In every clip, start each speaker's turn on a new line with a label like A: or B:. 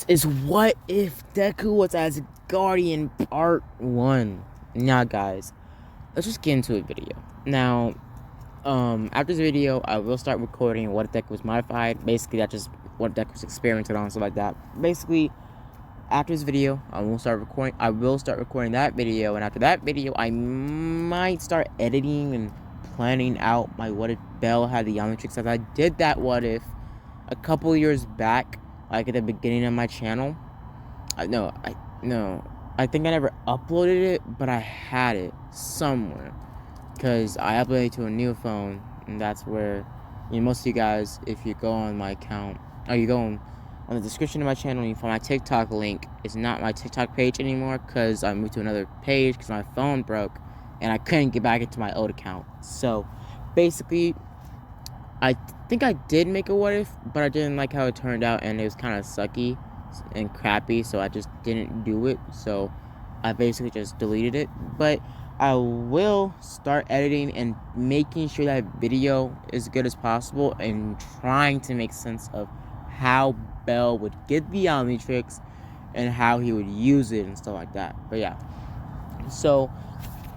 A: is What If Deku was Asgardian Part 1. Now, guys, let's just get into a video. Now, after this video, I will start recording what if Deku was modified. Basically, that's just what Deku was experimented on, stuff like that. Basically, after this video, I will start recording that video, and after that video, I might start editing and planning out my what if Bell had the Omnitrix, as I did that what if a couple years back, like at the beginning of my channel. I think I never uploaded it, but I had it somewhere because I uploaded it to a new phone, and that's where, most of you guys, if you go on my account, or you go on the description of my channel, you find my TikTok link. It's not my TikTok page anymore because I moved to another page because my phone broke and I couldn't get back into my old account. So basically, I think I did make a what if, but I didn't like how it turned out, and it was kind of sucky and crappy, so I just didn't do it. So I basically just deleted it. But I will start editing and making sure that video is as good as possible, and trying to make sense of how Bell would get the Omnitrix and how he would use it and stuff like that. But yeah, so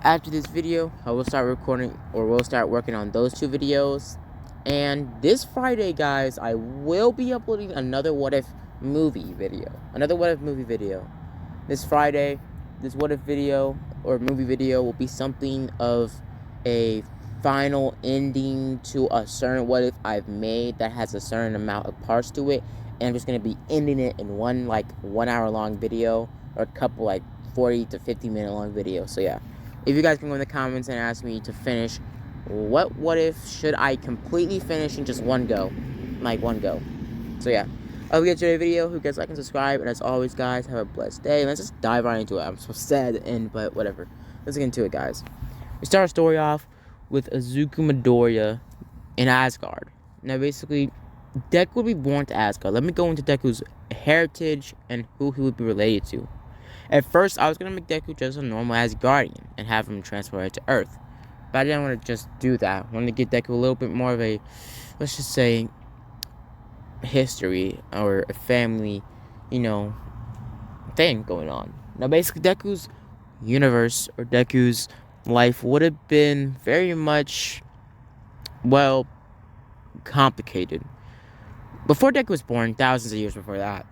A: after this video, I will start recording, or we'll start working on those two videos. And this Friday, guys, I will be uploading another what if movie video. This Friday, this what if video or movie video will be something of a final ending to a certain what if I've made that has a certain amount of parts to it, and I'm just gonna be ending it in one 1 hour long video, or a couple 40 to 50 minute long videos. So yeah, if you guys can go in the comments and ask me to finish what if should I completely finish in just one go, So yeah, I hope you guys enjoyed the video. Who guys like and subscribe, and as always, guys, have a blessed day. Let's just dive right into it. I'm so sad to end, but whatever. Let's get into it, guys. We start our story off with Izuku Midoriya in Asgard. Now, basically, Deku would be born to Asgard. Let me go into Deku's heritage and who he would be related to. At first, I was going to make Deku just a normal Asgardian and have him transfer to Earth. But I didn't want to just do that. I wanted to give Deku a little bit more of a, let's just say, history or a family, thing going on. Now, basically, Deku's universe or Deku's life would have been very much, complicated. Before Deku was born, thousands of years before that,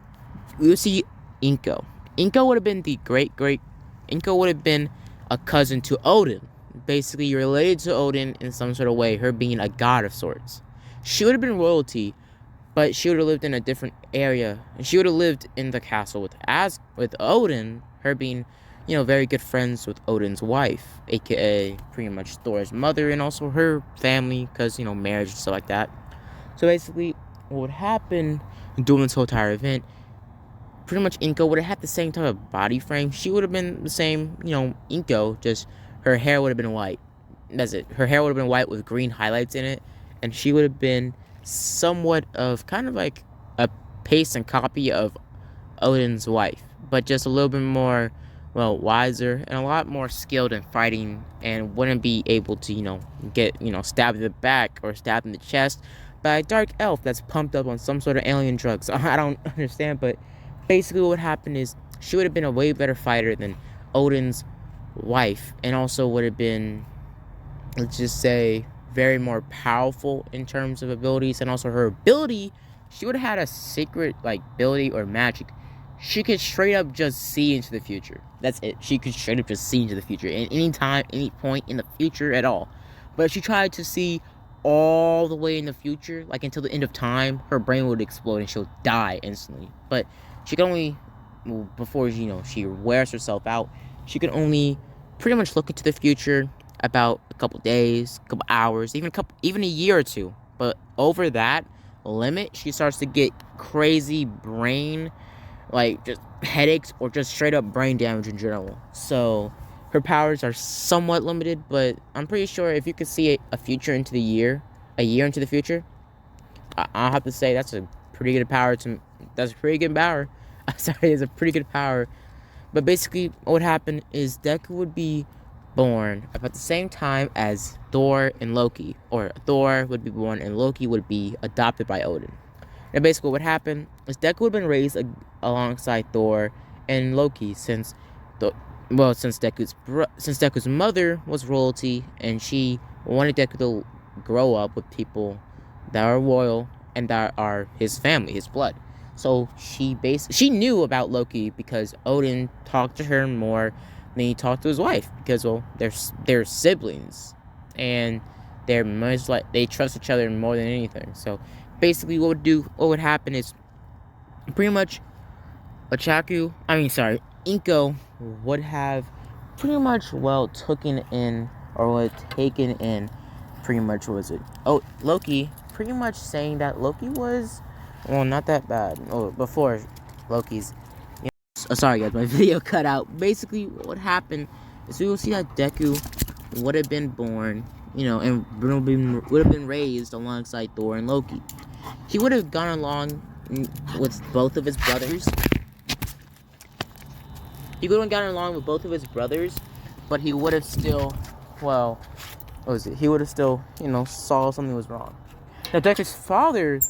A: we would see Inko. Inko would have been Inko would have been a cousin to Odin. Basically related to Odin in some sort of way, her being a god of sorts. She would have been royalty, but she would have lived in a different area, and she would have lived in the castle with Odin, her being, very good friends with Odin's wife, aka pretty much Thor's mother, and also her family, because, marriage and stuff like that. So basically, what would happen during this whole entire event, pretty much Inko would have had the same type of body frame. She would have been the same, Inko, just her hair would have been white. That's it. Her hair would have been white with green highlights in it. And she would have been somewhat of kind of like a paste and copy of Odin's wife. But just a little bit more, wiser and a lot more skilled in fighting. And wouldn't be able to, get, stabbed in the back or stabbed in the chest by a dark elf that's pumped up on some sort of alien drugs. I don't understand. But basically what would happen is she would have been a way better fighter than Odin's wife, and also would have been, let's just say, very more powerful in terms of abilities. And also her ability, she would have had a secret ability or magic. She could straight up just see into the future. That's it. She could straight up just see into the future at any time, any point in the future at all. But if she tried to see all the way in the future, until the end of time, her brain would explode and she'll die instantly. But she can only, before she wears herself out, she could only pretty much look into the future about a couple days, a couple hours, even a year or two. But over that limit, she starts to get crazy brain, just headaches or just straight up brain damage in general. So her powers are somewhat limited, but I'm pretty sure if you could see a year into the future, I'll have to say that's a pretty good power. That's a pretty good power. Sorry, it's a pretty good power. But basically, what would happen is Deku would be born about the same time as Thor and Loki. Or Thor would be born and Loki would be adopted by Odin. And basically, what happened is Deku would have been raised alongside Thor and Loki the since Deku's mother was royalty, and she wanted Deku to grow up with people that are royal and that are his family, his blood. So she knew about Loki because Odin talked to her more than he talked to his wife, because well they're siblings, and they're much like they trust each other more than anything. So basically, what would happen is pretty much Inko would have pretty much taken in pretty much Loki, pretty much saying that Loki was not that bad. Oh, before Loki's sorry guys, my video cut out. Basically what happened is we will see that Deku would have been born, and would have been raised alongside Thor and Loki. He would have gone along with both of his brothers. He would have gotten along with both of his brothers, but he would have still, what was it? He would have still, saw something was wrong. Now, Deku's father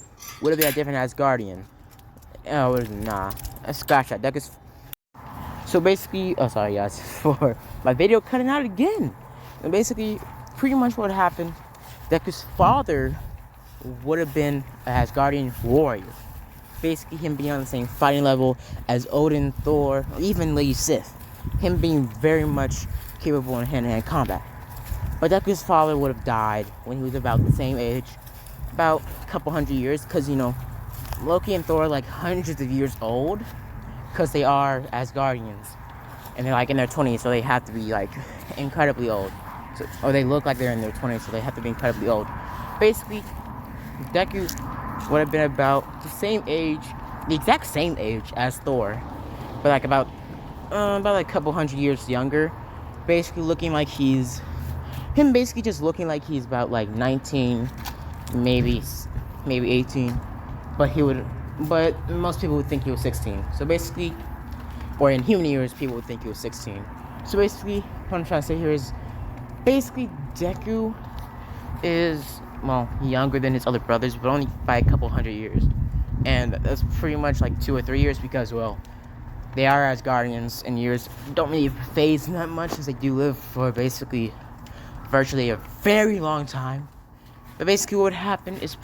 A: would have been a different Asgardian. Scratch that. Deku's. So basically, sorry guys for my video cutting out again. And basically, pretty much what happened, Deku's father would have been a Asgardian warrior. Basically, him being on the same fighting level as Odin, Thor, or even Lady Sif. Him being very much capable in hand-to-hand combat. But Deku's father would have died when he was about the same age, about a couple hundred years, because, Loki and Thor are like hundreds of years old, because they are Asgardians. And they're like in their 20s, so they have to be like incredibly old. Or they look like they're in their 20s, so they have to be incredibly old. Basically, Deku would have been about the exact same age as Thor, but like about a couple hundred years younger. Basically looking like just looking like he's about like 19, maybe 18, but most people would think he was 16. So basically, or in human years, people would think he was 16. So basically, what I'm trying to say here is, basically Deku is younger than his other brothers, but only by a couple hundred years. And that's pretty much like 2 or 3 years, because they are Asgardians, and years don't really phase them that much, since they do live for basically virtually a very long time. But basically what happened is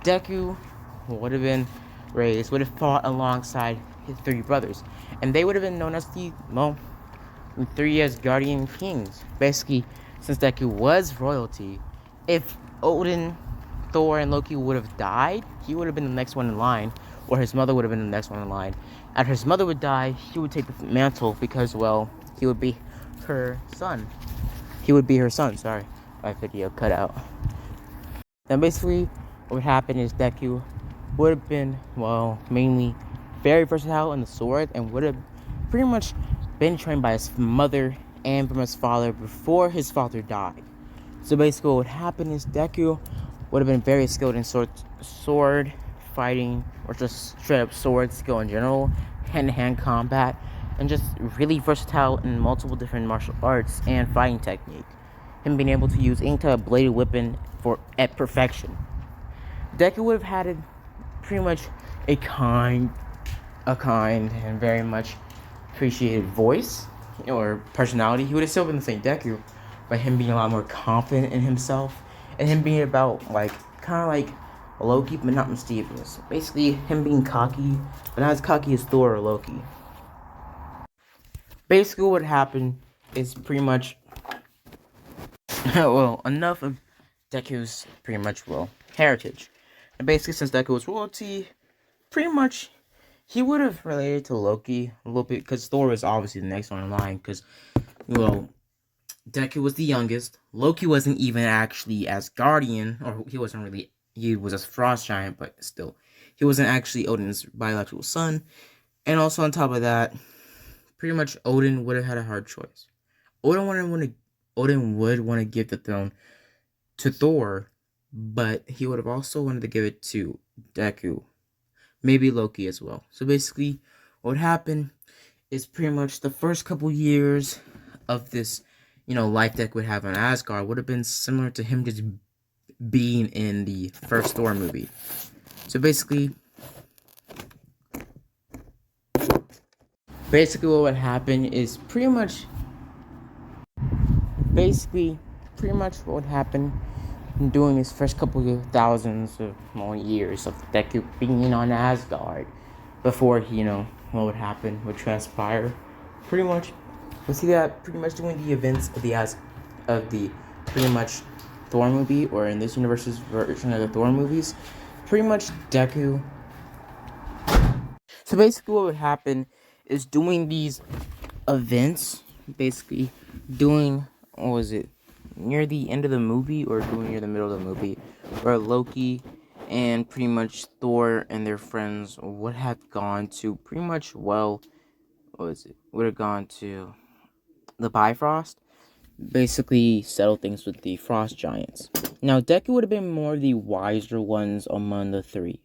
A: Deku would have fought alongside his 3 brothers, and they would have been known as the 3 Asgardian kings. Basically, since Deku was royalty, if Odin, Thor, and Loki would have died, he would have been the next one in line, or his mother would have been the next one in line. After his mother would die, he would take the mantle, because, he would be her son. Sorry, my video cut out. Then basically, what would happen is Deku would have been, mainly very versatile in the sword, and would have pretty much been trained by his mother and from his father before his father died. So basically what would happen is Deku would have been very skilled in sword fighting, or just straight up sword skill in general, hand-to-hand combat, and just really versatile in multiple different martial arts and fighting technique. Him being able to use any type of bladed weapon at perfection. Deku would have had pretty much a kind and very much appreciated voice or personality. He would have still been the same Deku, but him being a lot more confident in himself, and him being about kind of like Loki, but not mischievous. Basically, him being cocky, but not as cocky as Thor or Loki. Basically, what happened is pretty much enough of Deku's pretty much heritage. And basically, since Deku was royalty, pretty much he would have related to Loki a little bit, because Thor was obviously the next one in line, because Deku was the youngest. Loki wasn't even actually Asgardian, or he was a frost giant, but still, he wasn't actually Odin's biological son. And also on top of that, pretty much Odin would have had a hard choice. Odin would want to give the throne to Thor, but he would have also wanted to give it to Deku, maybe Loki as well. So basically, what happened is pretty much the first couple years of this, life Deku would have on Asgard would have been similar to him just being in the first Thor movie. So basically what would happen is pretty much what would happen during his first couple of thousands of more years of Deku being on Asgard before what would happen would transpire. Pretty much we see that pretty much doing the events of the pretty much Thor movie, or in this universe's version of the Thor movies, pretty much Deku. So basically what would happen is doing these events, basically doing, what was it, near the end of the movie or doing near the middle of the movie, where Loki and pretty much Thor and their friends would have gone to pretty much, well, what was it, would have gone to the Bifrost, basically settle things with the Frost Giants. Now Deku would have been more of the wiser ones among the three.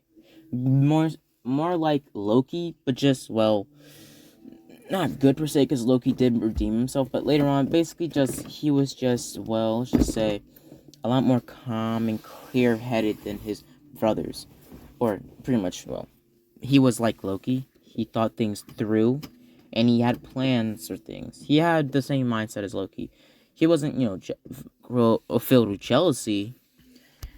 A: More like Loki, but just, well, not good per se, because Loki did redeem himself, but later on, basically he was just, well, let's just say, a lot more calm and clear-headed than his brothers. Or, pretty much, well, he was like Loki. He thought things through, and he had plans for things. He had the same mindset as Loki. He wasn't, filled with jealousy,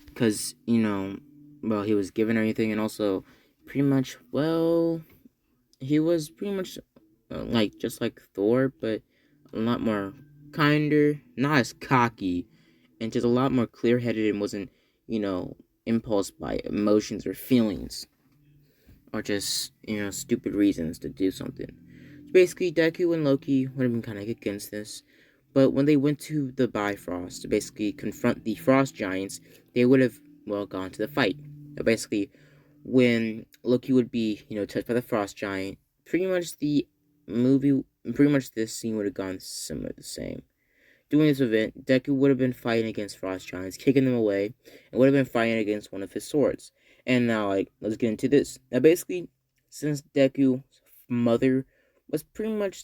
A: because, well, he was given everything, and also, pretty much, well, he was pretty much just like Thor, but a lot more kinder, not as cocky, and just a lot more clear-headed, and wasn't, impulsed by emotions or feelings, or just, stupid reasons to do something. So basically, Deku and Loki would have been kind of against this, but when they went to the Bifrost to basically confront the Frost Giants, they would have, well, gone to the fight. Basically, when Loki would be, touched by the Frost Giant, pretty much this scene would have gone similar the same. During this event, Deku would have been fighting against Frost Giants, kicking them away, and would have been fighting against one of his swords. And now, let's get into this. Now, basically, since Deku's mother was pretty much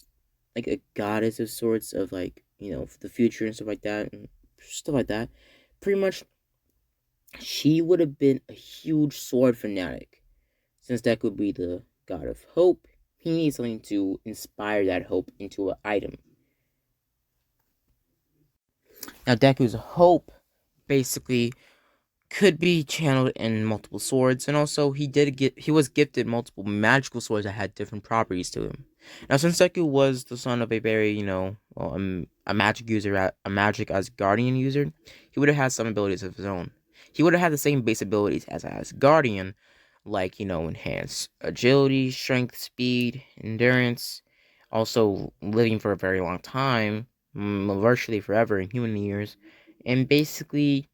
A: like a goddess of sorts of, the future and stuff like that, pretty much she would have been a huge sword fanatic. Since Deku would be the god of hope, he needs something to inspire that hope into an item. Now, Deku's hope basically could be channeled in multiple swords, and also he was gifted multiple magical swords that had different properties to him. Now, since Deku was the son of a very, a magic user, a magic Asgardian user, he would have had some abilities of his own. He would have had the same base abilities as Asgardian, like, enhanced agility, strength, speed, endurance, also living for a very long time, virtually forever in human years, and basically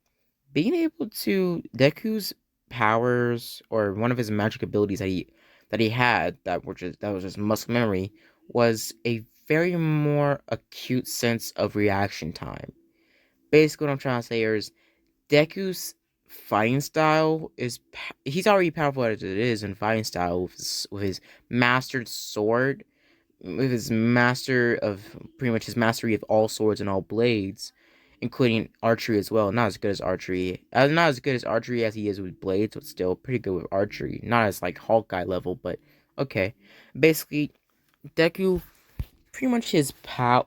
A: being able to Deku's powers, or one of his magic abilities that he had that was just muscle memory, was a very more acute sense of reaction time. Basically, what I'm trying to say here is Deku's fighting style he's already powerful as it is in fighting style with his mastered sword, with his his mastery of all swords and all blades, including archery as well. Not as good as archery, as he is with blades, but still pretty good with archery. Not as like Hawkeye level, but okay. Basically, Deku, his power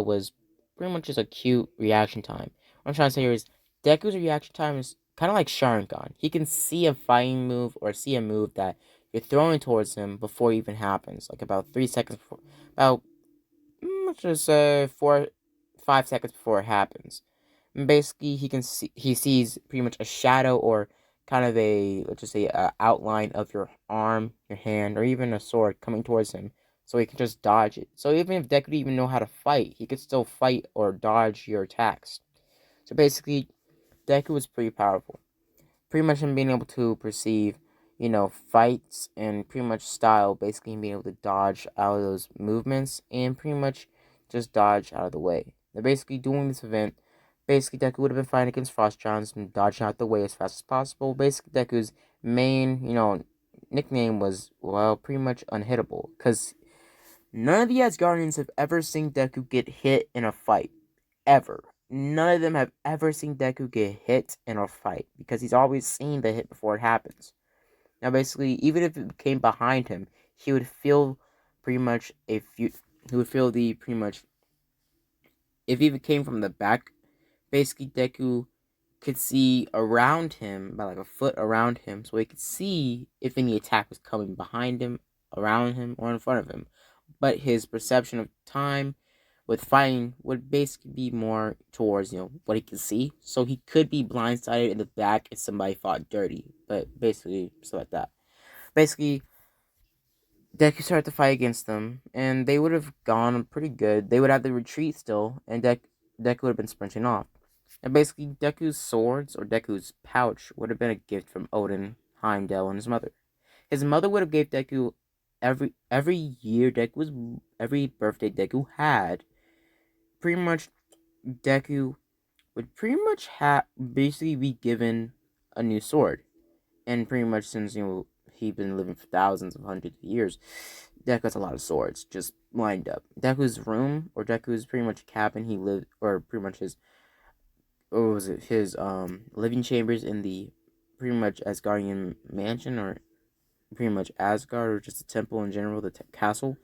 A: was pretty much just a cute reaction time. What I'm trying to say here is Deku's reaction time is kind of like Sharingan. He can see a fighting move or see a move that you're throwing towards him before it even happens, like about 3 seconds before, about let's just say 5 seconds before it happens. And basically, he sees pretty much a shadow, or kind of a, let's just say, a outline of your arm, your hand, or even a sword coming towards him, so he can just dodge it. So even if Deku didn't even know how to fight, he could still fight or dodge your attacks. So basically, Deku was pretty powerful. Pretty much him being able to perceive, fights and pretty much style, basically him being able to dodge out of those movements and pretty much just dodge out of the way. They're basically doing this event. Basically, Deku would have been fighting against Frost Giants and dodging out the way as fast as possible. Basically, Deku's main, nickname was, well, pretty much unhittable, because none of the Asgardians have ever seen Deku get hit in a fight. Ever. none of them have ever seen Deku get hit in a fight because he's always seen the hit before it happens. Now, basically, even if it came behind him, he would feel pretty much a few. He would feel the pretty much if it came from the back. Basically, Deku could see around him, about like a foot around him, so he could see if any attack was coming behind him, around him, or in front of him. But his perception of time with fighting would basically be more towards, what he could see. So he could be blindsided in the back if somebody fought dirty. But basically, stuff like that. Basically, Deku started to fight against them, and they would have gone pretty good. They would have the retreat still, and Deku would have been sprinting off. And basically, Deku's swords, or Deku's pouch, would have been a gift from Odin, Heimdall, and his mother. His mother would have gave Deku every year every birthday Deku had, pretty much Deku would pretty much have basically be given a new sword. And pretty much since he'd been living for thousands of hundreds of years, Deku has a lot of swords just lined up. Deku's room, or Deku's pretty much cabin he lived, or pretty much his what was it, his living chambers in the pretty much Asgardian mansion, or pretty much Asgard, or just the temple in general, the castle,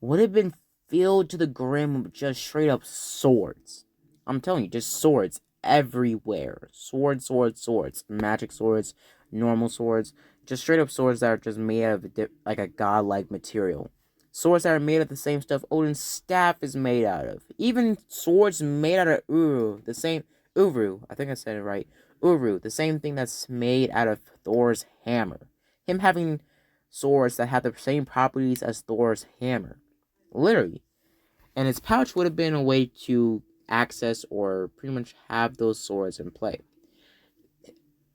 A: would have been filled to the brim with just straight up swords. I'm telling you, just swords everywhere. Swords, swords, swords. Magic swords, normal swords. Just straight up swords that are just made out of like a godlike material. Swords that are made of the same stuff Odin's staff is made out of. Even swords made out of Uru, the same Uru. I think I said it right. Uru, the same thing that's made out of Thor's hammer. Him having swords that have the same properties as Thor's hammer. Literally. And his pouch would have been a way to access or pretty much have those swords in play.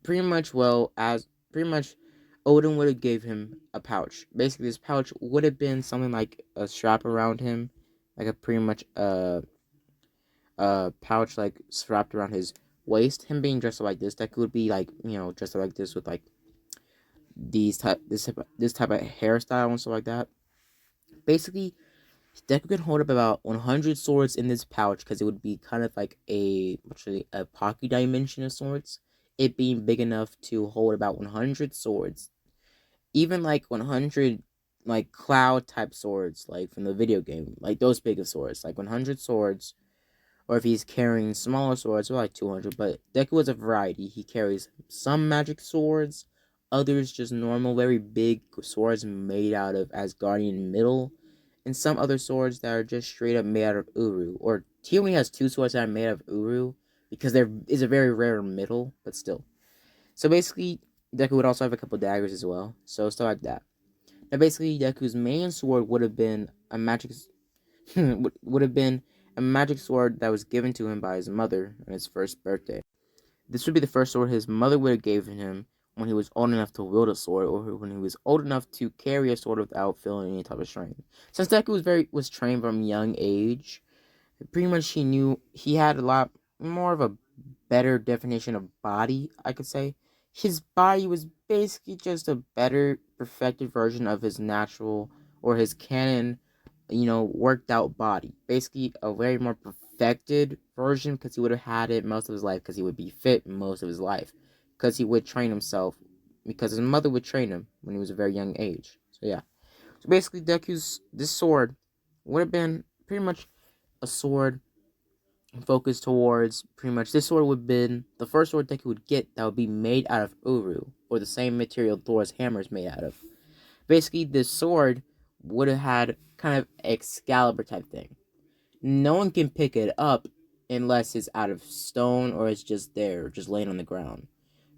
A: Pretty much Odin would have gave him a pouch. Basically, this pouch would have been something like a strap around him, like a pretty much a pouch like strapped around his waist. Him being dressed up like this, that could be like dressed up like this with like this type of hairstyle and stuff like that. Basically, Deku can hold up about 100 swords in this pouch because it would be kind of like actually a pocket dimension of swords. It being big enough to hold about 100 swords, even like 100 like cloud type swords, like from the video game, like those big of swords, like 100 swords. Or if he's carrying smaller swords, like 200. But Deku is a variety. He carries some magic swords, others just normal, very big swords made out of Asgardian metal, and some other swords that are just straight up made out of Uru. Or he only has 2 swords that are made of Uru because there is a very rare metal, but still. So basically, Deku would also have a couple daggers as well. So stuff like that. Now basically, Deku's main sword would have been a magic would have been a magic sword that was given to him by his mother on his first birthday. This would be the first sword his mother would have given him when he was old enough to wield a sword, or when he was old enough to carry a sword without feeling any type of strain. Since Deku was trained from a young age, pretty much he had a lot more of a better definition of body, I could say. His body was basically just a better perfected version of his natural, or his canon, worked out body. Basically a very more perfected version because he would have had it most of his life, because he would be fit most of his life, because he would train himself, because his mother would train him when he was a very young age. So yeah. So basically this sword would have been pretty much a sword focused towards pretty much this sword would have been the first sword Deku would get that would be made out of Uru, or the same material Thor's hammer is made out of. Basically, this sword would have had kind of Excalibur type thing. No one can pick it up unless it's out of stone or it's just there, just laying on the ground.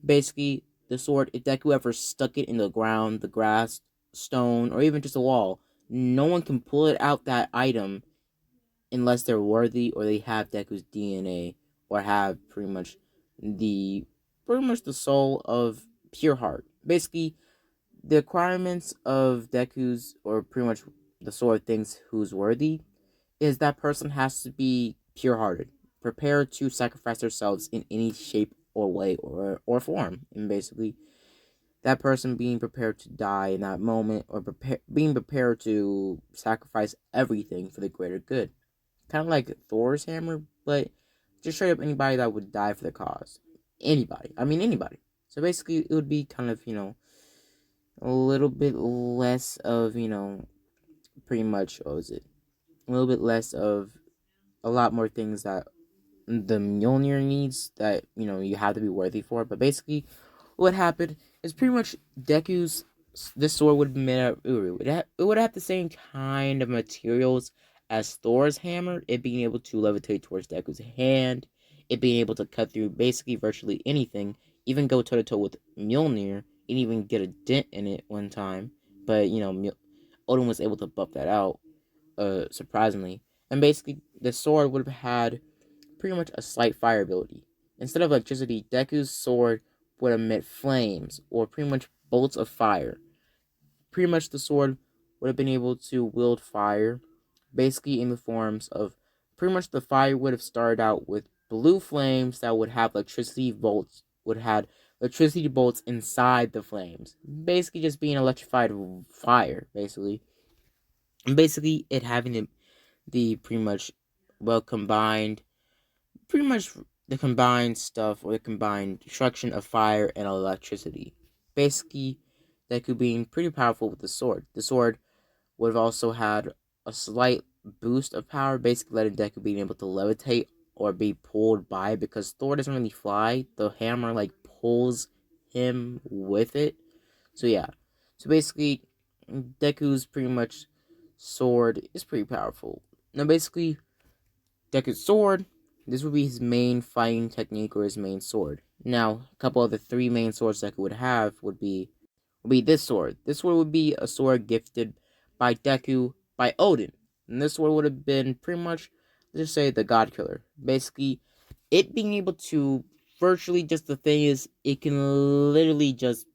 A: Basically, the sword, if Deku ever stuck it in the ground, the grass, stone, or even just a wall, no one can pull it out that item unless they're worthy or they have Deku's DNA, or have the soul of pure heart. Basically, the requirements of Deku's, or pretty much the sword thinks who's worthy, is that person has to be pure-hearted, prepared to sacrifice themselves in any shape or way or form, and basically that person being prepared to die in that moment, or being prepared to sacrifice everything for the greater good. Kind of like Thor's hammer, but just straight up anybody that would die for the cause. Anybody. I mean, anybody. So basically, it would be kind of, a little bit less of, pretty much, what was it? A little bit less of a lot more things that the Mjolnir needs that, you have to be worthy for. But basically, what happened is pretty much this sword would have been made out of Uru. It would have the same kind of materials as Thor's hammer, it being able to levitate towards Deku's hand, it being able to cut through basically virtually anything, even go toe to toe with Mjolnir, and even get a dent in it one time. But Odin was able to buff that out, surprisingly. And basically, the sword would have had pretty much a slight fire ability. Instead of electricity, Deku's sword would emit flames, or pretty much bolts of fire. Pretty much the sword would have been able to wield fire, basically in the forms of, pretty much the fire would have started out with blue flames that would have electricity bolts inside the flames. Basically just being electrified fire, basically. And basically it having the pretty much combined, pretty much the combined stuff, or the combined destruction of fire and electricity. Basically, Deku being pretty powerful with the sword. The sword would have also had a slight boost of power, basically letting Deku being able to levitate or be pulled by, because Thor doesn't really fly. The hammer pulls him with it. So yeah. So basically, Deku's pretty much sword is pretty powerful. Now basically, Deku's sword, this would be his main fighting technique, or his main sword. Now, a couple of the three main swords Deku would have would be this sword. This sword would be a sword gifted by Deku by Odin. And this sword would have been pretty much, let's just say, the God Killer. Basically, it being able to virtually, just the thing is, it can literally just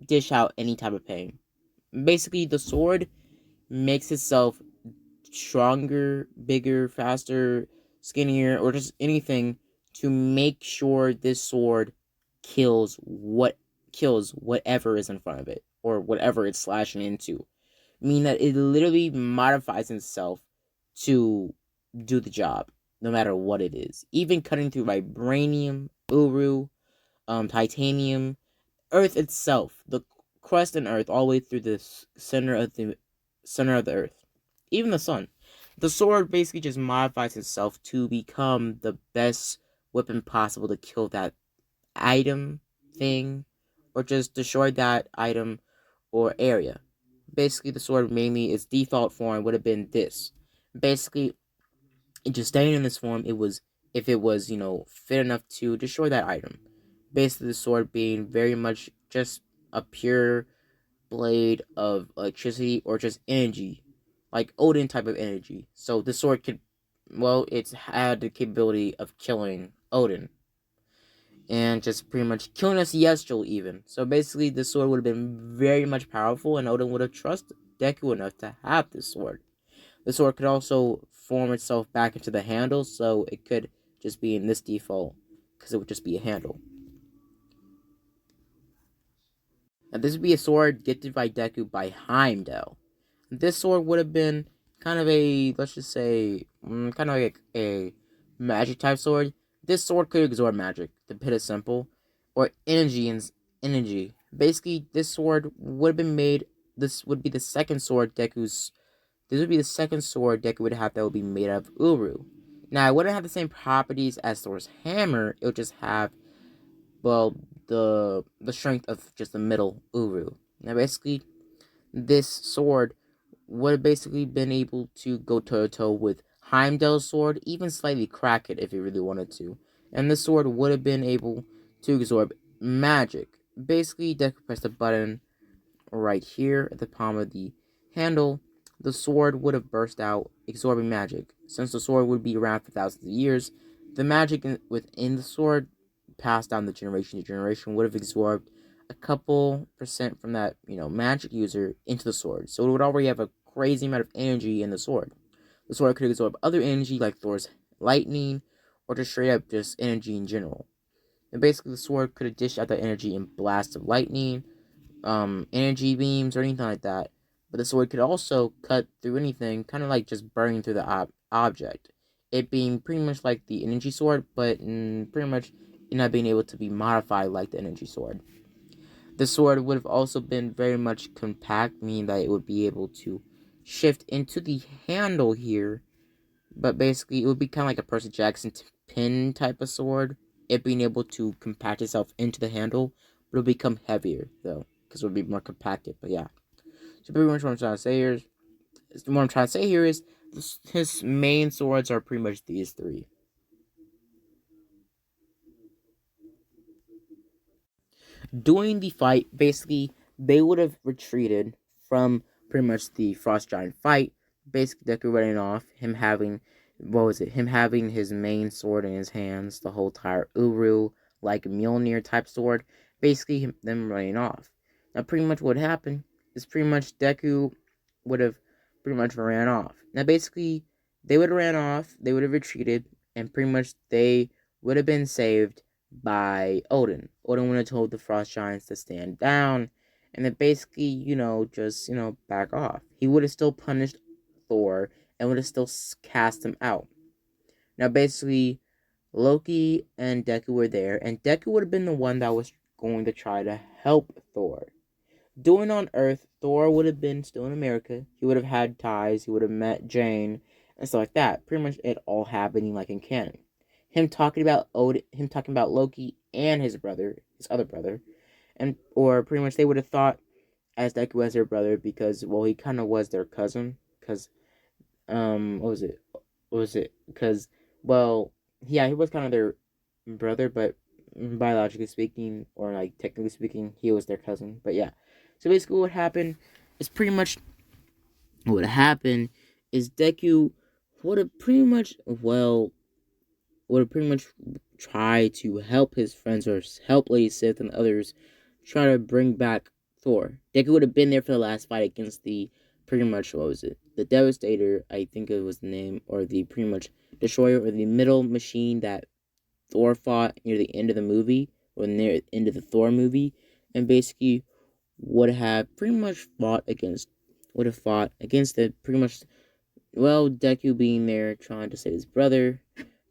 A: dish out any type of pain. Basically, the sword makes itself stronger, bigger, faster, skinnier, or just anything to make sure this sword kills whatever is in front of it, or whatever it's slashing into. Meaning that it literally modifies itself to do the job, no matter what it is. Even cutting through vibranium, uru, titanium, Earth itself, the crust and Earth, all the way through the center of the Earth, even the sun. The sword basically just modifies itself to become the best weapon possible to kill that item, thing, or just destroy that item or area. Basically, the sword mainly, its default form would have been this. Basically, just staying in this form, if it was, fit enough to destroy that item. Basically, the sword being very much just a pure blade of electricity, or just energy, like Odin type of energy. So the sword it's had the capability of killing Odin, and just pretty much killing a Celestial even. So basically, the sword would have been very much powerful, and Odin would have trusted Deku enough to have this sword. The sword could also form itself back into the handle, so it could just be in this default, because it would just be a handle. Now, this would be a sword gifted by Deku by Heimdall. This sword would have been kind of a, let's just say, kind of like a magic type sword. This sword could absorb magic, to put it simple, or energy. Basically, this sword would have been made. This would be the second sword This would be the second sword Deku would have that would be made out of Uru. Now, it wouldn't have the same properties as Thor's hammer. It would just have, the strength of just the middle Uru. Now, basically, this sword would have basically been able to go toe to toe with Heimdall's sword, even slightly crack it if he really wanted to. And this sword would have been able to absorb magic. Basically, Deku pressed a button right here at the palm of the handle. The sword would have burst out, absorbing magic. Since the sword would be around for thousands of years, the magic within the sword, passed down the generation to generation, would have absorbed a couple percent from that, magic user into the sword. So it would already have a crazy amount of energy in the sword. The sword could absorb other energy like Thor's lightning, or just straight up just energy in general. And basically, the sword could have dished out that energy in blasts of lightning, energy beams, or anything like that. But the sword could also cut through anything, kind of like just burning through the object. it being pretty much like the energy sword, but pretty much not being able to be modified like the energy sword. The sword would have also been very much compact, meaning that it would be able to shift into the handle here, but basically it would be kind of like a Percy Jackson pin type of sword, it being able to compact itself into the handle, but it'll become heavier though, because it would be more compacted. But yeah, so pretty much what I'm trying to say here is his main swords are pretty much these three. During the fight, basically, they would have retreated from pretty much the Frost Giant fight. Basically, Deku running off, him having, what was it? Him having his main sword in his hands, the whole entire Uru, like Mjolnir type sword. Basically, them running off. Now, pretty much what happened is pretty much Deku would have pretty much ran off. Now, basically, they would have ran off, they would have retreated, and pretty much they would have been saved by Odin. Odin would have told the Frost Giants to stand down and then basically, just, back off. He would have still punished Thor and would have still cast him out. Now, basically, Loki and Deku were there, and Deku would have been the one that was going to try to help Thor. Doing on Earth, Thor would have been still in America. He would have had ties. He would have met Jane and stuff like that. Pretty much it all happening like in canon. Him talking about Loki and his brother, his other brother, or pretty much they would have thought as Deku was their brother because he kind of was their cousin. Because what was it? Because yeah, he was kind of their brother, but biologically speaking, or like technically speaking, he was their cousin. But yeah, so basically, what happened is Deku would have pretty much try to help his friends or help Lady Sif and others try to bring back Thor. Deku would have been there for the last fight against the pretty much, the Devastator, I think it was the name, or the pretty much Destroyer, or the middle machine that Thor fought near the end of the movie, or near the end of the Thor movie, and basically would have fought against the pretty much, Deku being there trying to save his brother,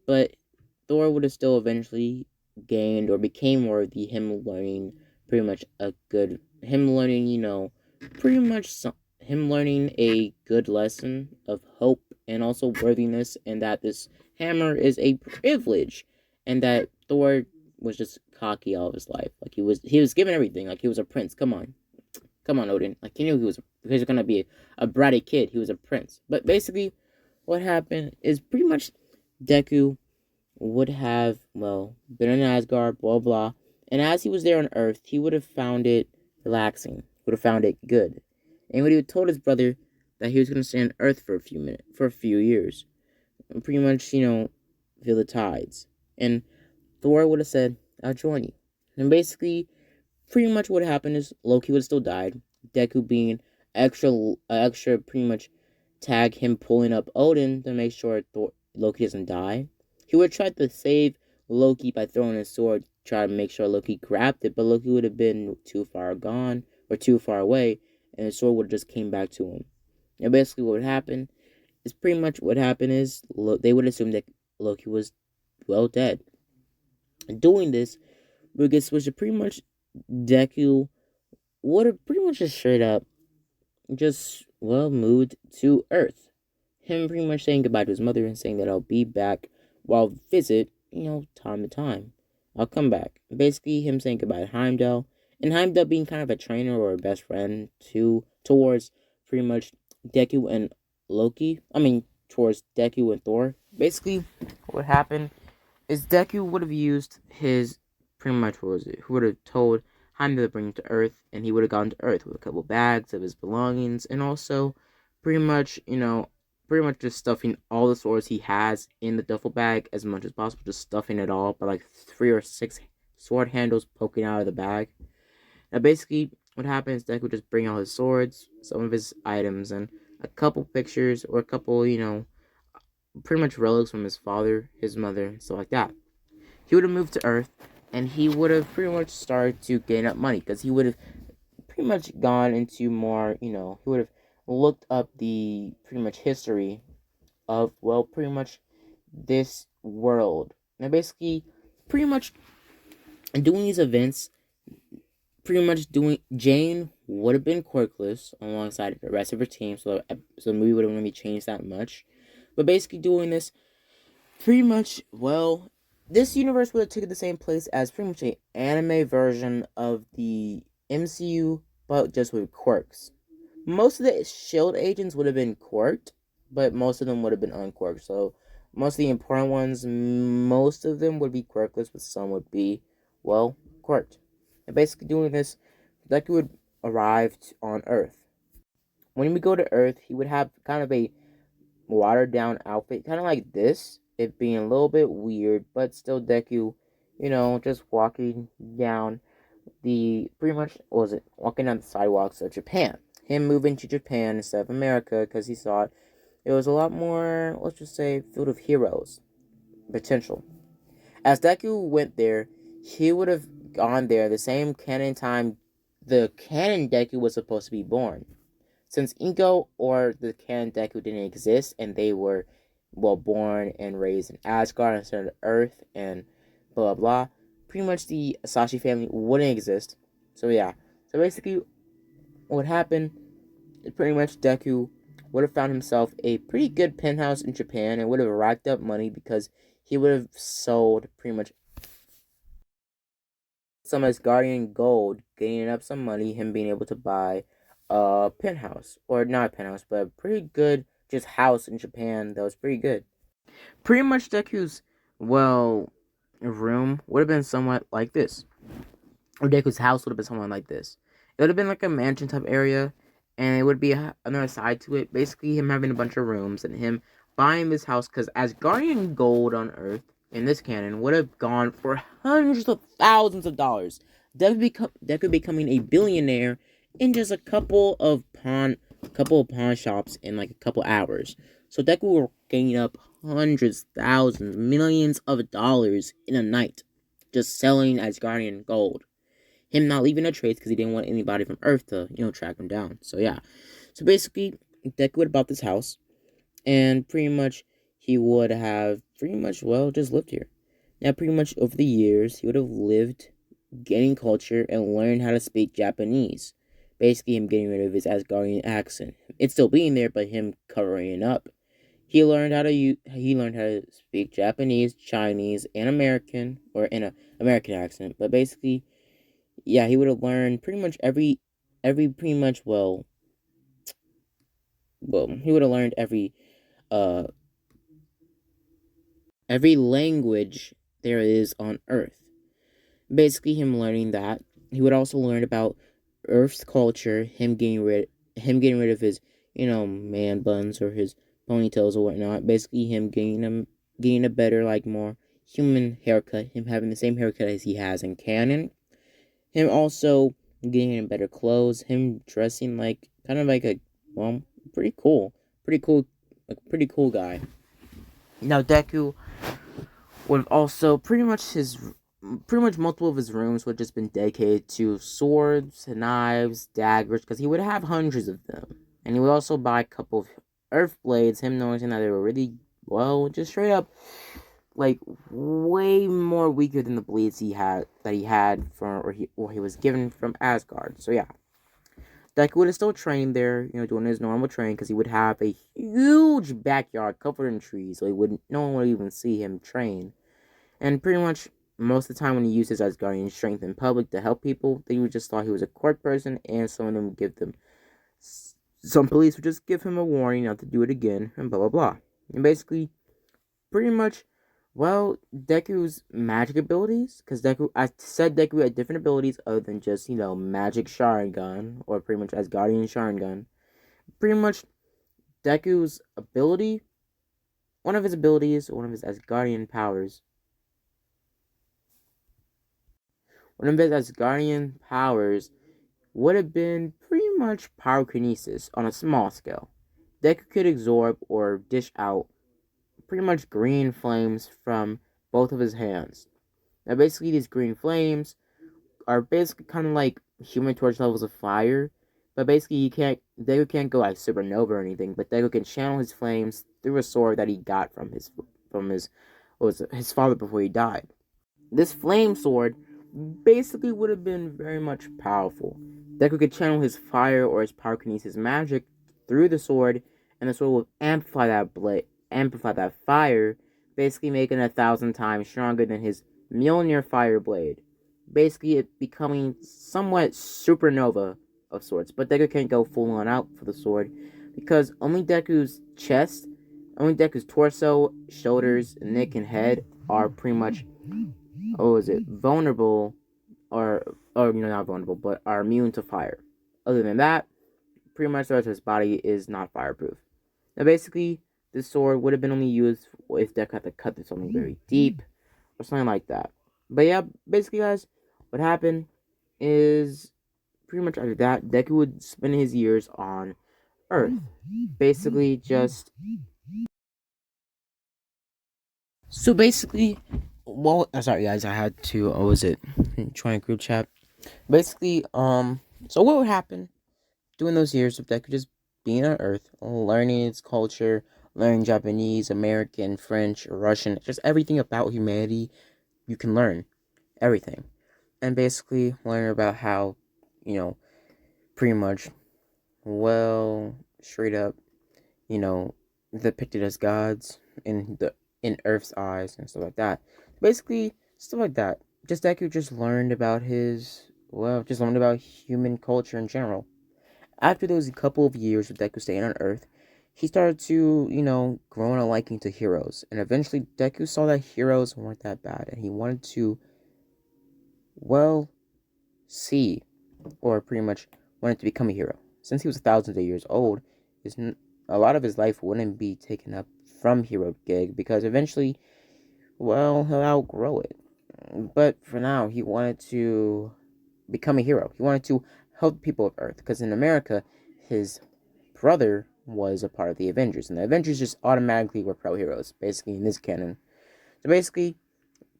A: but Thor would have still eventually gained or became worthy, him learning him learning a good lesson of hope and also worthiness, and that this hammer is a privilege, and that Thor was just cocky all of his life. Like he was given everything, like he was a prince. Come on, Odin. Like he knew he was gonna be a bratty kid. He was a prince. But basically, what happened is pretty much Deku would have, been in Asgard, blah, blah. And as he was there on Earth, he would have found it relaxing. Would have found it good. And he would have told his brother that he was going to stay on Earth for a few years. And pretty much, feel the tides. And Thor would have said, I'll join you. And basically, pretty much what happened is Loki would have still died. Deku being extra pretty much tag him pulling up Odin to make sure Loki doesn't die. He would have tried to save Loki by throwing his sword, try to make sure Loki grabbed it, but Loki would have been too far gone, or too far away, and the sword would have just came back to him. And basically what would happen is they would assume that Loki was, dead. Doing this, we get switched to pretty much Deku would have pretty much just straight up moved to Earth. Him pretty much saying goodbye to his mother and saying that I'll be back while visit, time to time. I'll come back. Basically, him saying goodbye to Heimdall, and Heimdall being kind of a trainer or a best friend towards pretty much Deku and Loki. Towards Deku and Thor. Basically, what happened is Deku would have used his pretty much who would have told Heimdall to bring him to Earth, and he would have gone to Earth with a couple bags of his belongings, and also pretty much just stuffing all the swords he has in the duffel bag as much as possible, just stuffing it all by like 3 or 6 sword handles poking out of the bag. Now basically what happens, Deku would just bring all his swords, some of his items, and a couple pictures or a couple, pretty much relics from his father, his mother, and stuff like that. He would have moved to Earth, and he would have pretty much started to gain up money, because he would have pretty much gone into more, he would have looked up the pretty much history of, pretty much this world. Now, basically, pretty much doing these events, pretty much doing Jane would have been quirkless alongside the rest of her team, so the movie wouldn't really change that much. But basically, doing this, pretty much, well, this universe would have taken the same place as pretty much an anime version of the MCU, but just with quirks. Most of the Shield agents would have been quirked, but most of them would have been unquirked. So most of the important ones, most of them would be quirkless, but some would be, well, quirked. And basically doing this, Deku would arrive on Earth. When we go to Earth, he would have kind of a watered down outfit, kind of like this. It being a little bit weird, but still Deku, just walking down pretty much, what was it, walking down the sidewalks of Japan. Him moving to Japan instead of America because he thought it was a lot more, let's just say, filled with heroes potential. As Deku went there, he would have gone there the same canon time the canon Deku was supposed to be born. Since Inko or the canon Deku didn't exist and they were, well, born and raised in Asgard instead of Earth and blah blah blah, pretty much the Asashi family wouldn't exist. So yeah. So basically what happened is pretty much Deku would have found himself a pretty good penthouse in Japan and would have racked up money because he would have sold pretty much some Asgardian gold, gaining up some money, him being able to buy a penthouse. Or not a penthouse, but a pretty good just house in Japan that was pretty good. Pretty much Deku's, well, room would have been somewhat like this. Or Deku's house would have been somewhat like this. It would have been like a mansion type area, and it would be another side to it. Basically, him having a bunch of rooms and him buying this house because Asgardian gold on Earth in this canon would have gone for hundreds of thousands of dollars. Deku becoming a billionaire in just a couple of pawn shops in like a couple hours. So Deku will gain up hundreds, thousands, millions of dollars in a night just selling Asgardian gold. Him not leaving a trace because he didn't want anybody from Earth to, track him down. So yeah. So basically, Deku would have bought this house, and pretty much he would have pretty much, well, just lived here. Now, pretty much over the years, he would have lived, gaining culture, and learned how to speak Japanese. Basically, him getting rid of his Asgardian accent. It's still being there, but him covering it up. He learned how to speak Japanese, Chinese, and American, or in an American accent. But basically, yeah, he would have learned pretty much pretty much, he would have learned uh every language there is on Earth. Basically, him learning that, he would also learn about Earth's culture. Him getting rid of his, man buns or his ponytails or whatnot. Basically, him getting a better, like, more human haircut. Him having the same haircut as he has in canon. Him also getting in better clothes. Him dressing like kind of like a, well, pretty cool, pretty cool guy. Now Deku would also pretty much multiple of his rooms would have just been dedicated to swords, knives, daggers, because he would have hundreds of them. And he would also buy a couple of earth blades, him noticing that they were really, well, just straight up, like, way more weaker than the blades he had from, or he was given from Asgard. So yeah. Deku would have still trained there, doing his normal training, because he would have a huge backyard covered in trees, so no one would even see him train. And pretty much most of the time when he used his Asgardian strength in public to help people, they would just thought he was a quirk person, and some of them would some police would just give him a warning not to do it again, and blah blah blah. And basically, pretty much, well, Deku's magic abilities, because I said Deku had different abilities other than just, magic Sharingan, or pretty much Asgardian Sharingan. Pretty much, Deku's ability, one of his Asgardian powers, would have been pretty much pyrokinesis on a small scale. Deku could absorb or dish out pretty much green flames from both of his hands. Now, basically, these green flames are basically kind of like Human Torch levels of fire, but basically, Deku can't go like supernova or anything, but Deku can channel his flames through a sword that he got from from his father before he died. This flame sword basically would have been very much powerful. Deku could channel his fire or his pyrokinesis magic through the sword, and the sword would amplify that fire, basically making it 1,000 times stronger than his Mjolnir fire blade. Basically, it becoming somewhat supernova of sorts. But Deku can't go full on out for the sword because only Deku's torso, shoulders, neck, and head are pretty much vulnerable or not vulnerable, but are immune to fire. Other than that, pretty much the rest of his body is not fireproof. Now, basically, this sword would have been only used if Deku had to cut through something very deep or something like that. But yeah, basically, guys, what happened is pretty much after that, Deku would spend his years on Earth, basically just. So basically, well, sorry guys, I had to. What was it? Join a group chat. Basically, so what would happen during those years if Deku just being on Earth, learning its culture, learning Japanese, American, French, Russian, just everything about humanity you can learn, everything, and basically learn about how, pretty much, well, straight up, you know, depicted as gods in Earth's eyes and stuff like that. Basically, stuff like that. Just Deku just learned about just learned about human culture in general. After those couple of years of Deku staying on Earth, he started to, grow a liking to heroes. And eventually, Deku saw that heroes weren't that bad. And he wanted to, well, see, or pretty much wanted to become a hero. Since he was thousands of years old, a lot of his life wouldn't be taken up from hero gig because eventually, well, he'll outgrow it. But for now, he wanted to become a hero. He wanted to help people of Earth because in America, his brother was a part of the Avengers, and the Avengers just automatically were pro heroes, basically in this canon. So basically,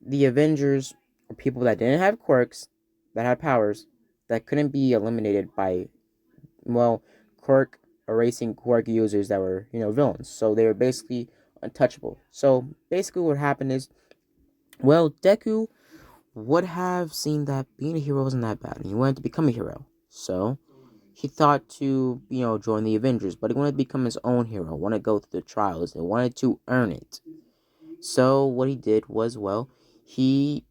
A: the Avengers were people that didn't have quirks, that had powers, that couldn't be eliminated by, well, quirk erasing quirk users that were, villains. So they were basically untouchable. So basically, what happened is, well, Deku would have seen that being a hero wasn't that bad, and he wanted to become a hero. So he thought to, join the Avengers, but he wanted to become his own hero, wanted to go through the trials, and wanted to earn it. So what he did was, well, he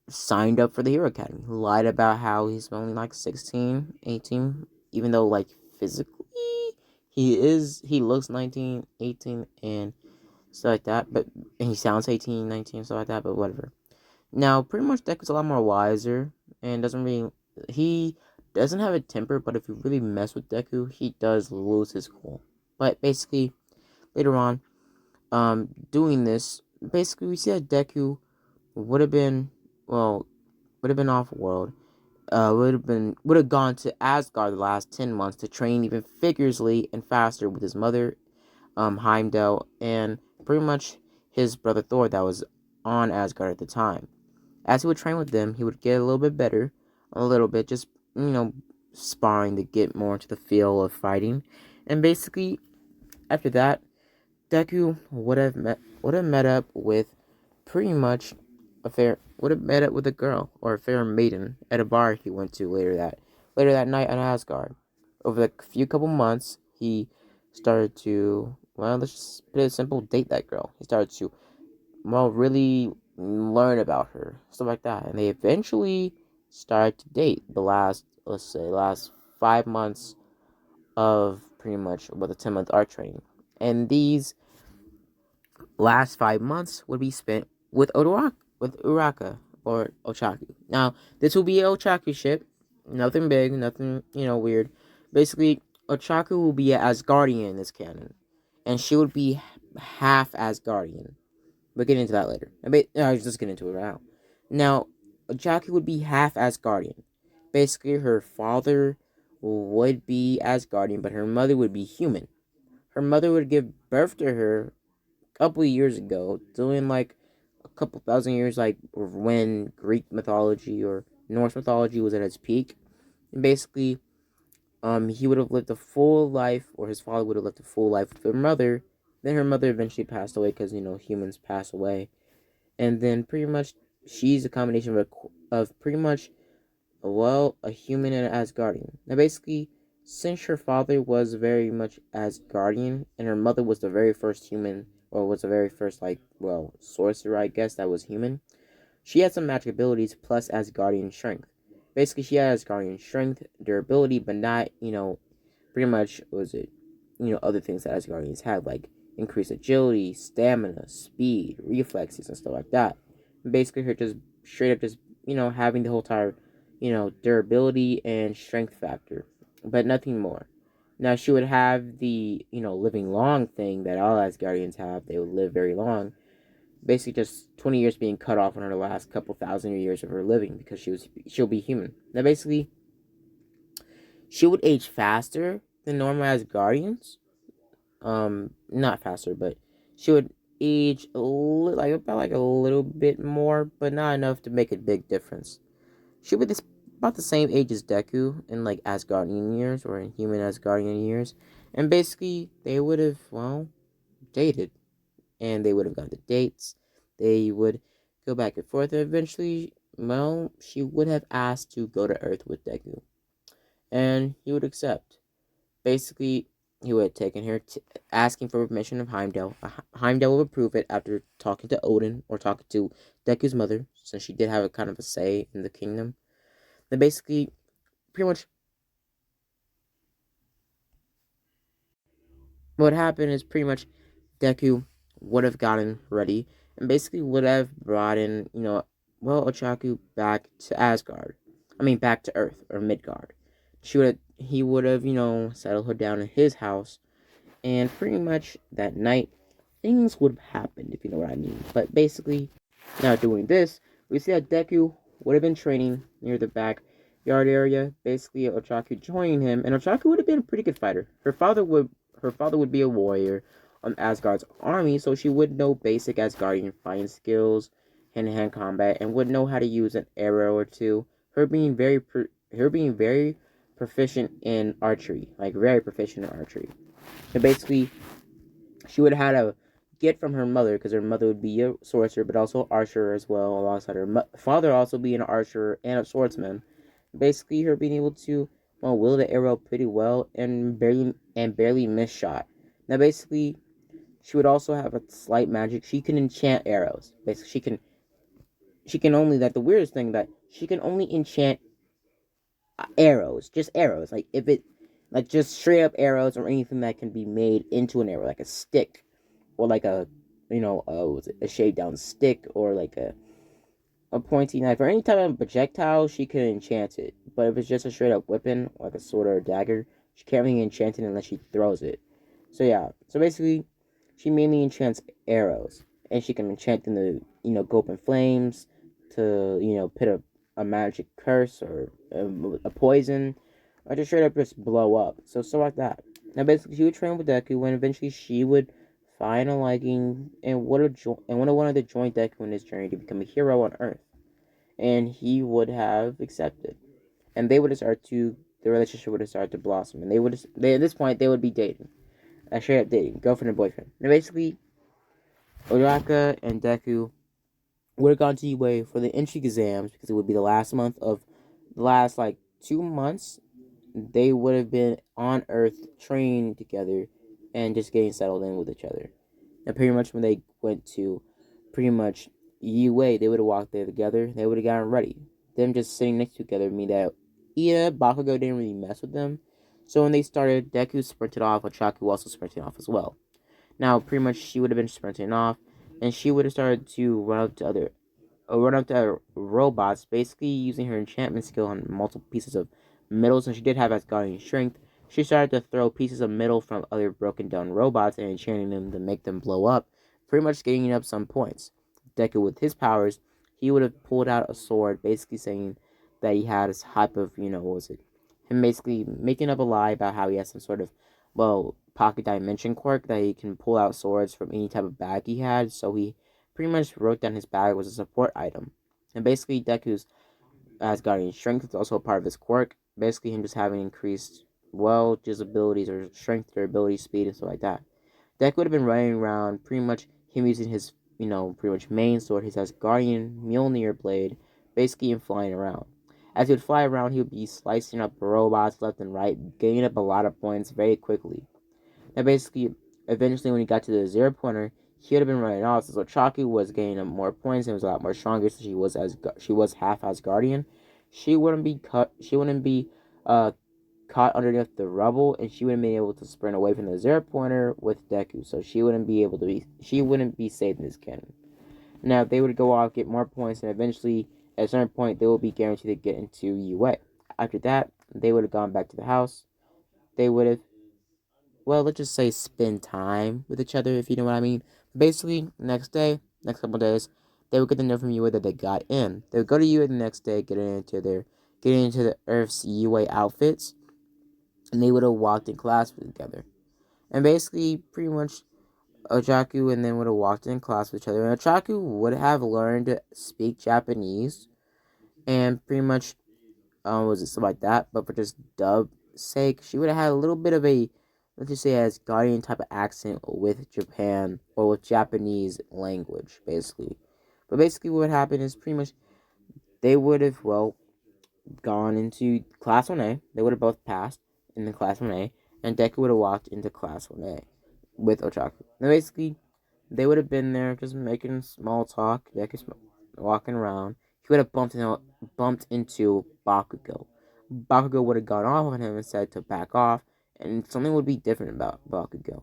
A: signed up for the Hero Academy. He lied about how he's only like 16, 18, even though like physically he looks 19, 18, and stuff like that, and he sounds 18, 19, stuff like that, but whatever. Now, pretty much Deku's a lot more wiser and he doesn't have a temper, but if you really mess with Deku, he does lose his cool. But basically, later on, doing this, basically we see that Deku would have been off world. Would have gone to Asgard the last 10 months to train even vigorously and faster with his mother, Heimdall, and pretty much his brother Thor that was on Asgard at the time. As he would train with them, he would get a little bit better, a little bit, just, sparring to get more into the feel of fighting. And basically, after that, Deku would have met up with pretty much would have met up with a girl or a fair maiden at a bar he went to later that night on Asgard. Over the couple months, he started to, well, let's just put it simple, date that girl. He started to, well, really learn about her, stuff like that, and they eventually started to date the last 5 months of pretty much the 10-month arc training, and these last 5 months would be spent with Uraka or Ochaku. Now, this will be an Ochaku ship, nothing big, nothing weird. Basically, Ochaku will be an Asgardian in this canon, and she would be half Asgardian. We'll get into that later. I was just getting into it right now. Now, Jackie would be half Asgardian. Basically, her father would be Asgardian, but her mother would be human. Her mother would give birth to her a couple of years ago, doing like a couple thousand years, like when Greek mythology or Norse mythology was at its peak. And basically, he would have lived a full life, or his father would have lived a full life with her mother Then her mother eventually passed away because humans pass away, and then pretty much she's a combination of pretty much a human and an Asgardian. Now basically, since her father was very much Asgardian and her mother was the very first human, or was the very first sorcerer, I guess, that was human, she had some magic abilities plus Asgardian strength. Basically, she had Asgardian strength, durability, but not pretty much was it other things that Asgardians had, like increased agility, stamina, speed, reflexes, and stuff like that. And basically, her just straight up just having the whole entire durability and strength factor, but nothing more. Now she would have the living long thing that all Asgardians have. They would live very long. Basically, just 20 years being cut off on her last couple thousand years of her living because she'll be human. Now basically, she would age faster than normal Asgardians, not faster, but she would age about a little bit more, but not enough to make a big difference. She would be about the same age as Daku in like Asgardian years or in human Asgardian years, and basically they would have dated, and they would have gone to dates. They would go back and forth, and eventually, she would have asked to go to Earth with Deku, and he would accept. Basically, he would have taken her, asking for permission of Heimdall. Heimdall would approve it after talking to Odin or talking to Deku's mother, since she did have a kind of a say in the kingdom. Then basically, pretty much, what happened is pretty much Deku would have gotten ready and basically would have brought in, Ochaku back to Asgard. I mean, back to Earth or Midgard. He would have, settled her down in his house, and pretty much that night, things would have happened, if you know what I mean. But basically, now doing this, we see that Deku would have been training near the backyard area. Basically, Ochaku joining him, and Ochaku would have been a pretty good fighter. Her father would be a warrior on Asgard's army, so she would know basic Asgardian fighting skills, hand-to-hand combat, and would know how to use an arrow or two. Her being very proficient in archery, like very proficient in archery. And basically, she would have had a get from her mother, because her mother would be a sorcerer but also archer as well, alongside her father also being an archer and a swordsman. Basically, her being able to wield the arrow pretty well and barely miss shot. Now, basically, she would also have a slight magic. She can enchant arrows. Basically, she can only, that the weirdest thing, that she can only enchant arrows, just arrows. Like if it, like just straight up arrows or anything that can be made into an arrow, like a stick or like a shaved down stick or like a pointy knife or any type of projectile, she can enchant it. But if it's just a straight up weapon, like a sword or a dagger, she can't really enchant it unless she throws it. So yeah, so basically, she mainly enchants arrows, and she can enchant them to go up in flames, to put a magic curse or a poison, or just straight up just blow up. So stuff like that. Now basically, she would train with Deku, when eventually she would find a liking and would have wanted to join Deku in his journey to become a hero on Earth, and he would have accepted, and they would have started to the relationship would have started to blossom, and at this point they would be dating, straight up dating, girlfriend and boyfriend. And basically, Oyaka and Deku would have gone to UA for the entry exams because it would be the last month of the last 2 months. They would have been on Earth training together and just getting settled in with each other. And pretty much when they went to pretty much UA, they would have walked there together. They would have gotten ready. Them just sitting next to together mean that Bakugo didn't really mess with them. So when they started, Deku sprinted off, Ochaku also sprinted off as well. Now, pretty much she would have been sprinting off, and she would have started to run up to robots, basically using her enchantment skill on multiple pieces of metal. Since she did have Asgardian strength, she started to throw pieces of metal from other broken down robots and enchanting them to make them blow up, pretty much getting up some points. Deku, with his powers, he would have pulled out a sword, basically saying that he had a type of, what was it? Him basically making up a lie about how he has some sort of, pocket dimension quirk that he can pull out swords from any type of bag he had. So he pretty much wrote down his bag was a support item. And basically, Deku's Asgardian strength is also a part of his quirk. Basically, him just having increased, just abilities or strength, durability, speed, and stuff like that. Deku would have been running around, pretty much him using his, pretty much main sword, his Asgardian Mjolnir blade, basically and flying around. As he would fly around, he would be slicing up robots left and right, gaining up a lot of points very quickly. Now, basically, eventually, when he got to the 0 pointer, he would have been running off. So Chaku was gaining up more points and was a lot more stronger. So she was half Asgardian. She wouldn't be cut. She wouldn't be caught underneath the rubble, and she wouldn't be able to sprint away from the 0 pointer with Deku. So she wouldn't be able to be. She wouldn't be saved in this canon. Now they would go off, get more points, and eventually, at a certain point, they will be guaranteed to get into UA. After that, they would have gone back to the house. They would have, well, let's just say spend time with each other, if you know what I mean. Basically, next day, next couple of days, they would get to know from UA that they got in. They would go to UA the next day, getting into the Earth's UA outfits, and they would have walked in class together. And basically, pretty much, Ochaku and then would have walked in class with each other. And Ochaku would have learned to speak Japanese, and pretty much, was it stuff like that. But for just dub sake, she would have had a little bit of a, let's just say, as Guardian type of accent with Japan or with Japanese language, basically. But basically, what would happen is pretty much they would have, well, gone into class 1A. They would have both passed in the class 1A, and Deku would have walked into class 1A with Ochaku. Now, basically, they would have been there just making small talk. Deku's walking around. He would have bumped into Bakugo. Bakugo would have gone off on him and said to back off, and something would be different about Bakugo.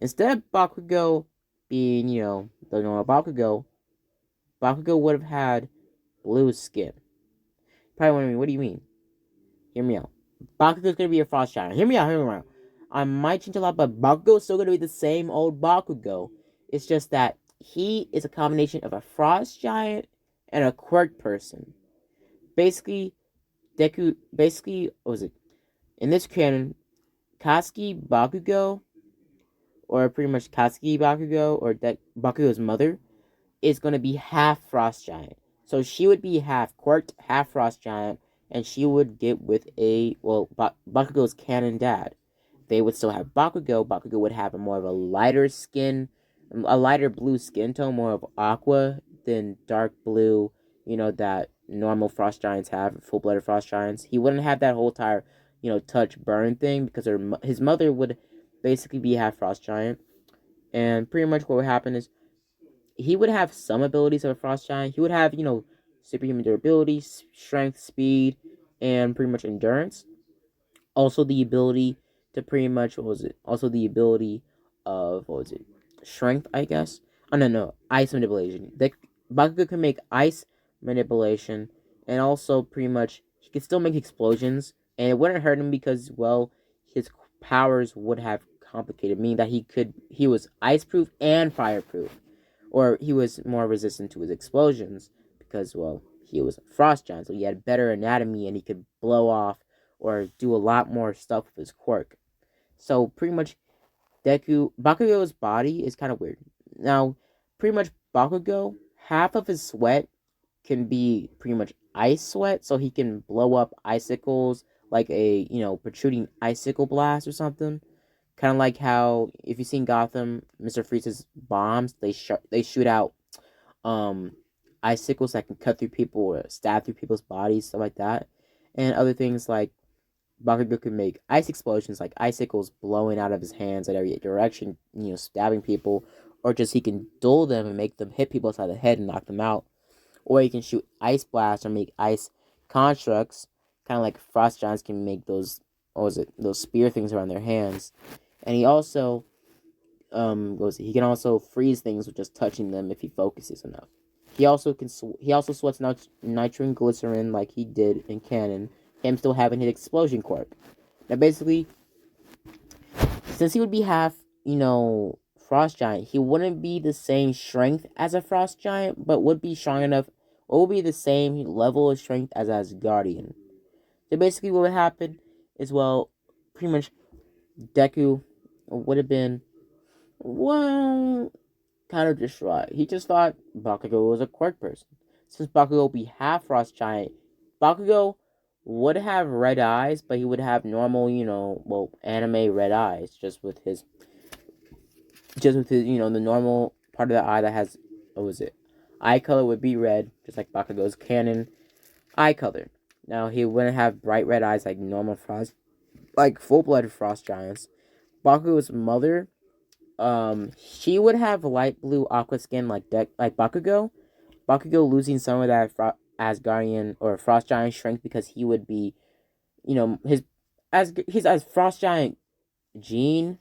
A: Instead of Bakugo being, the normal Bakugo, Bakugo would have had blue skin. Probably wondering, what do you mean? Hear me out. Bakugo's gonna be a frost giant. Hear me out. I might change a lot, but Bakugo's still gonna be the same old Bakugo. It's just that he is a combination of a frost giant and a quirk person. Basically, what was it? In this canon, Katsuki Bakugo, or pretty much Katsuki Bakugo, or Bakugo's mother, is going to be half frost giant. So she would be half quirked, half frost giant, and she would get with Bakugo's canon dad. They would still have Bakugo. Bakugo would have more of a lighter blue skin tone, more of aqua than dark blue, that normal frost giants have, full-blooded frost giants. He wouldn't have that whole entire, touch burn thing, because his mother would basically be half frost giant. And pretty much what would happen is he would have some abilities of a frost giant. He would have, superhuman durability, strength, speed, and pretty much endurance. Also the ability to pretty much, also the ability of, strength, I guess. Oh, no, ice manipulation. Bakugo can make ice manipulation, and also pretty much he could still make explosions, and it wouldn't hurt him because, well, his powers would have complicated, meaning that he was ice proof and fireproof, or he was more resistant to his explosions because, well, he was a frost giant, so he had better anatomy and he could blow off or do a lot more stuff with his quirk. So pretty much Bakugo's body is kind of weird. Now, pretty much Bakugo, half of his sweat can be pretty much ice sweat, so he can blow up icicles like a, protruding icicle blast or something. Kind of like how, if you've seen Gotham, Mr. Freeze's bombs, they shoot out icicles that can cut through people or stab through people's bodies, stuff like that. And other things like Bakugo can make ice explosions, like icicles blowing out of his hands at every direction, stabbing people, or just he can duel them and make them hit people inside the head and knock them out. Or he can shoot ice blasts or make ice constructs, kind of like frost giants can make those, those spear things around their hands. And he also, he can also freeze things with just touching them if he focuses enough. He also sweats nitro and glycerin like he did in canon, him still having his explosion quirk. Now, basically, since he would be half, frost giant, he wouldn't be the same strength as a frost giant, but would be strong enough, or would be the same level of strength as Asgardian. So basically, what would happen is, well, pretty much Deku would have been, well, kind of distraught. He just thought Bakugo was a quirk person. Since Bakugo would be half frost giant, Bakugo would have red eyes, but he would have normal, anime red eyes, just with his just with his, the normal part of the eye that has, what was it? Eye color would be red, just like Bakugo's canon eye color. Now, he wouldn't have bright red eyes like normal frost, like full-blooded frost giants. Bakugo's mother, she would have light blue aqua skin like Bakugo. Bakugo losing some of that Asgardian or frost giant strength because he would be, his frost giant gene,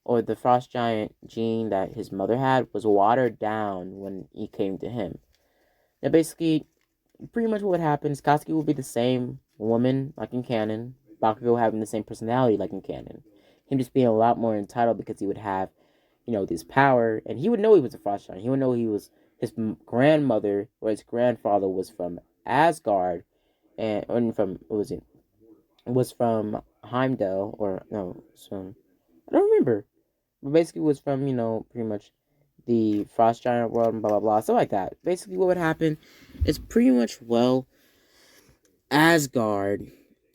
A: or the frost giant gene that his mother had, was watered down when he came to him. Now, basically, pretty much what would happen is Katsuki would be the same woman like in canon, Bakugo having the same personality like in canon. Him just being a lot more entitled because he would have, this power, and he would know he was a frost giant. He would know his grandmother or his grandfather was from Asgard, and from, what was it? Was from Heimdall, or no, some, I don't remember. But basically was from, pretty much the frost giant world and blah blah blah, stuff like that. Basically what would happen is pretty much, well, Asgard,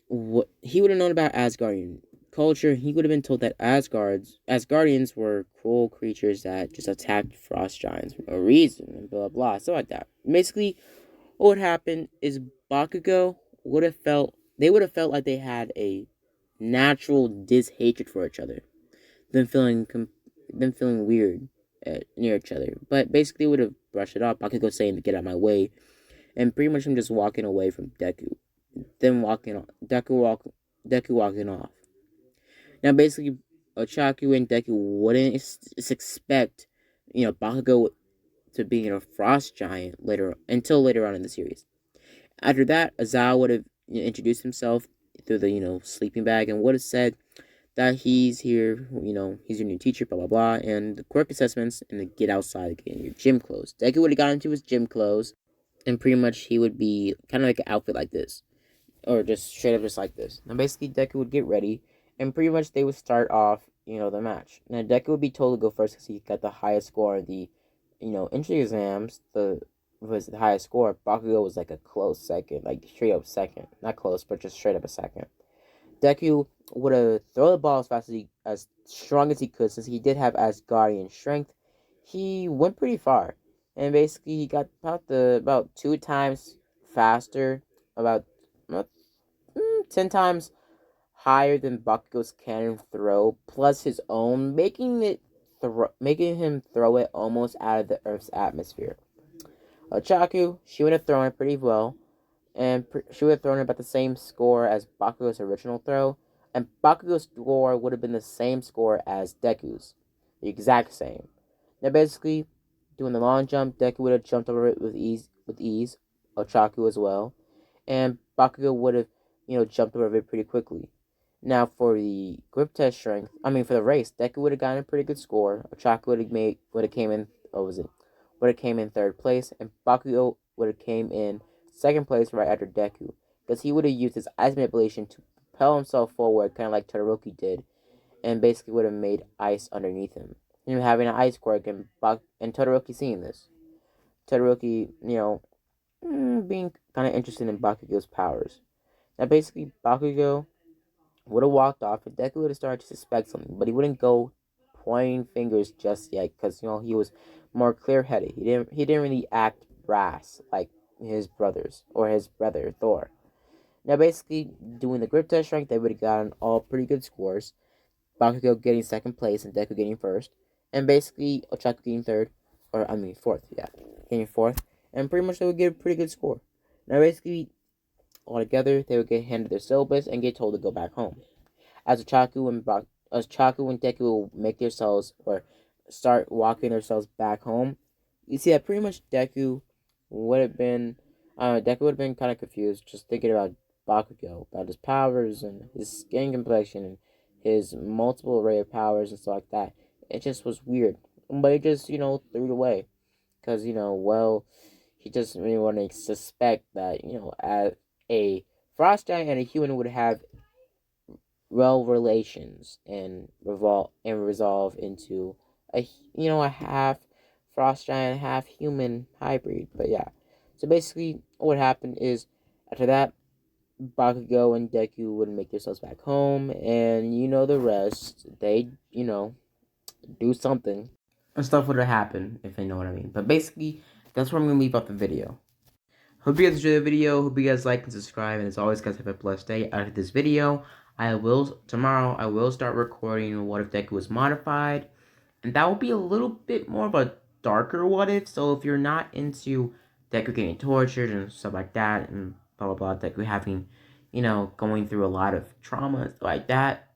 A: what he would have known about Asgardian culture. He would have been told that Asgardians were cruel creatures that just attacked frost giants for no reason and blah blah, stuff like that. Basically what would happen is Bakugo would have felt they would have felt like they had a natural dis-hatred for each other, them feeling weird near each other. But basically would have brushed it off. Bakugo saying to get out of my way, and pretty much him just walking away from Deku. Then Deku walking off. Now basically, Ochaku and Deku wouldn't expect, Bakugo to be a frost giant until later on in the series. After that, Aizawa would have introduced himself through the sleeping bag and would have said that he's here, he's your new teacher, blah blah blah, and the quirk assessments and the get outside, get in your gym clothes. Deku would have got into his gym clothes, and pretty much he would be kind of like an outfit like this, or just straight up just like this. Now basically Deku would get ready, and pretty much they would start off, the match. Now Deku would be told to go first because he got the highest score in the, entry exams. Was the highest score. Bakugo was like a close second, like straight up second, not close, but just straight up a second. Deku would have thrown the ball as strong as he could, since he did have Asgardian strength. He went pretty far, and basically he got about 2 times faster, about 10 times higher than Bakugo's cannon throw, plus his own, making him throw it almost out of the Earth's atmosphere. Chaku, she would have thrown it pretty well, and she would have thrown it about the same score as Bakugo's original throw, and Bakugo's score would have been the same score as Deku's, the exact same. Now, basically, doing the long jump, Deku would have jumped over it with ease, Ochaku as well, and Bakugo would have, jumped over it pretty quickly. Now, for the grip test strength, for the race, Deku would have gotten a pretty good score. Ochaku would have came in, would have came in third place, and Bakugo would have came in second place right after Deku, because he would have used his ice manipulation to propel himself forward, kind of like Todoroki did, and basically would have made ice underneath him. Having an ice quirk, and Todoroki seeing this. Todoroki, being kind of interested in Bakugo's powers. Now, basically, Bakugo would have walked off, and Deku would have started to suspect something, but he wouldn't go pointing fingers just yet, because he was more clear-headed. He didn't really act brass like his brothers or his brother Thor. Now, basically, doing the grip test strength, they would have gotten all pretty good scores. Bakugo getting second place and Deku getting first, and basically Ochaku getting fourth. Yeah, getting fourth, and pretty much they would get a pretty good score. Now, basically, altogether, they would get handed their syllabus and get told to go back home. As Chaku and Deku will make themselves or start walking themselves back home, you see that pretty much Deku would have been kind of confused, just thinking about Bakugo, about his powers and his skin complexion and his multiple array of powers and stuff like that. It just was weird, but he just threw it away, because he just really wanted to suspect that as a frost giant and a human would have relations and resolve into a half frost giant, half human hybrid. But yeah, so basically what happened is, after that, Bakugo and Deku would make themselves back home, and the rest. They do something. and stuff would have happened, if you know what I mean. But basically, that's where I'm gonna leave off the video. Hope you guys enjoyed the video. Hope you guys like and subscribe. And as always, guys, have a blessed day. After this video, tomorrow I will start recording what if Deku was modified, and that will be a little bit more of a darker what if. So if you're not into Deku getting tortured and stuff like that, and blah blah blah, Deku having, going through a lot of trauma and stuff like that,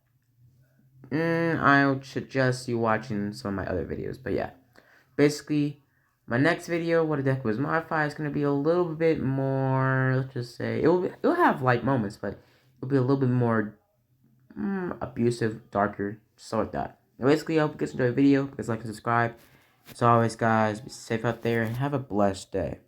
A: I would suggest you watching some of my other videos. But yeah, basically, my next video, what if Deku was modified, is gonna be a little bit more. Let's just say it'll have light moments, but it'll be a little bit more abusive, darker, stuff like that. And basically, I hope you guys enjoy the video. Please like and subscribe. As always, guys, be safe out there and have a blessed day.